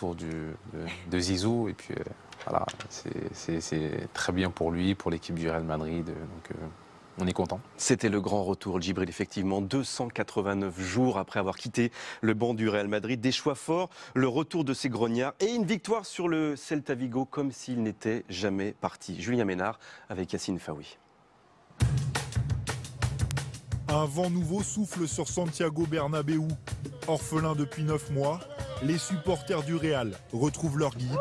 retour de Zizou. Et puis voilà, c'est très bien pour lui, pour l'équipe du Real Madrid. Donc on est content. C'était le grand retour, Djibril, effectivement, 289 jours après avoir quitté le banc du Real Madrid. Des choix forts, le retour de ses grognards et une victoire sur le Celta Vigo comme s'il n'était jamais parti. Julien Ménard avec Yacine Faoui. Un vent nouveau souffle sur Santiago Bernabéu. Orphelins depuis 9 mois, les supporters du Real retrouvent leur guide.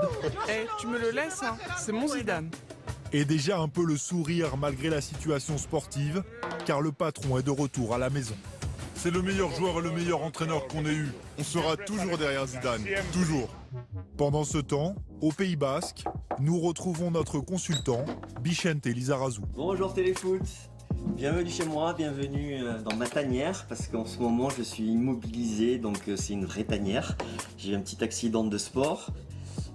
Tu me le laisses, hein, c'est mon Zidane. Et déjà un peu le sourire malgré la situation sportive, car le patron est de retour à la maison. C'est le meilleur joueur et le meilleur entraîneur qu'on ait eu. On sera toujours derrière Zidane, toujours. Pendant ce temps, au Pays Basque, nous retrouvons notre consultant, Bichente Lizarazu. Bonjour Téléfoot, bienvenue chez moi, bienvenue dans ma tanière, parce qu'en ce moment je suis immobilisé, donc c'est une vraie tanière. J'ai eu un petit accident de sport,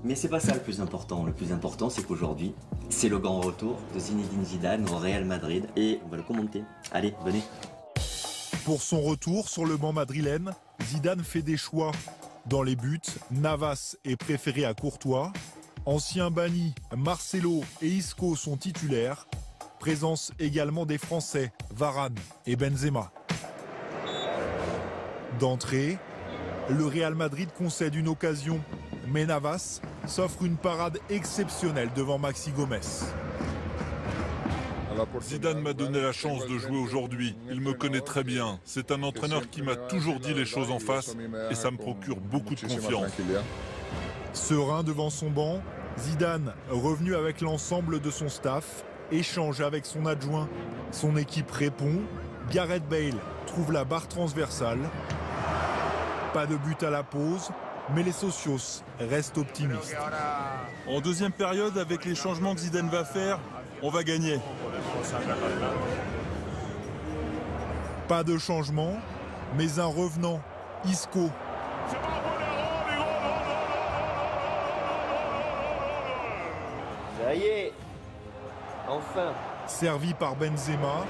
mais c'est pas ça le plus important. Le plus important, c'est qu'aujourd'hui, c'est le grand retour de Zinedine Zidane au Real Madrid, et on va le commenter. Allez, venez. Pour son retour sur le banc madrilène, Zidane fait des choix. Dans les buts, Navas est préféré à Courtois. Anciens bannis, Marcelo et Isco sont titulaires. Présence également des Français, Varane et Benzema. D'entrée, le Real Madrid concède une occasion, mais Navas s'offre une parade exceptionnelle devant Maxi Gomez. Zidane m'a donné la chance de jouer aujourd'hui. Il me connaît très bien. C'est un entraîneur qui m'a toujours dit les choses en face et ça me procure beaucoup de confiance. Serein devant son banc, Zidane, revenu avec l'ensemble de son staff, échange avec son adjoint. Son équipe répond. Gareth Bale trouve la barre transversale. Pas de but à la pause, mais les socios restent optimistes. En deuxième période, avec les changements que Zidane va faire, on va gagner. Pas de changement, mais un revenant, Isco. Ça y est, enfin. Servi par Benzema,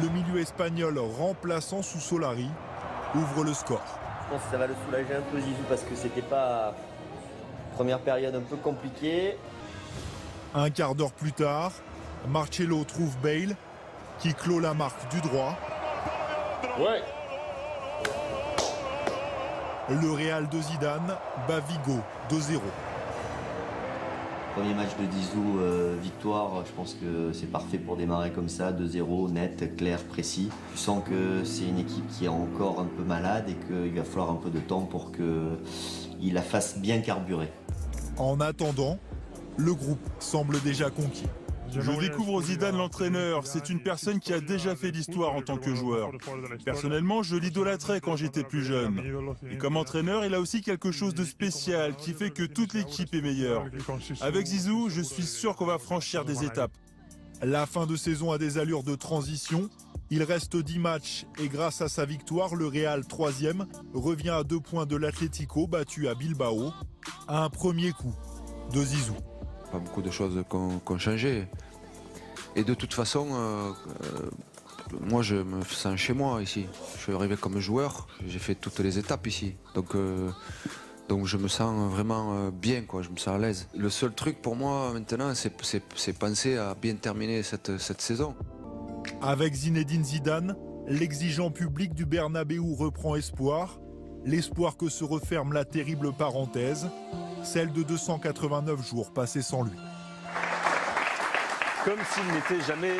le milieu espagnol remplaçant sous Solari ouvre le score. Je pense que ça va le soulager un peu Zizou parce que c'était pas première période un peu compliquée. Un quart d'heure plus tard, Marcelo trouve Bale qui clôt la marque du droit. Ouais. Le Real de Zidane bat Vigo 2-0. Premier match de Zizou, victoire, je pense que c'est parfait pour démarrer comme ça, 2-0, net, clair, précis. Tu sens que c'est une équipe qui est encore un peu malade et qu'il va falloir un peu de temps pour qu'il la fasse bien carburer. En attendant, le groupe semble déjà conquis. Je découvre Zidane l'entraîneur. C'est une personne qui a déjà fait l'histoire en tant que joueur. Personnellement, je l'idolâtrais quand j'étais plus jeune. Et comme entraîneur, il a aussi quelque chose de spécial qui fait que toute l'équipe est meilleure. Avec Zizou, je suis sûr qu'on va franchir des étapes. La fin de saison a des allures de transition. Il reste 10 matchs et grâce à sa victoire, le Real 3e revient à 2 points de l'Atlético battu à Bilbao. À un premier coup de Zizou. Pas beaucoup de choses qui ont changé. Et de toute façon, moi je me sens chez moi ici. Je suis arrivé comme joueur, j'ai fait toutes les étapes ici. Donc je me sens vraiment bien, quoi. Je me sens à l'aise. Le seul truc pour moi maintenant, c'est penser à bien terminer cette saison. Avec Zinedine Zidane, l'exigeant public du Bernabéu reprend espoir. L'espoir que se referme la terrible parenthèse, celle de 289 jours passés sans lui. Comme s'il n'était jamais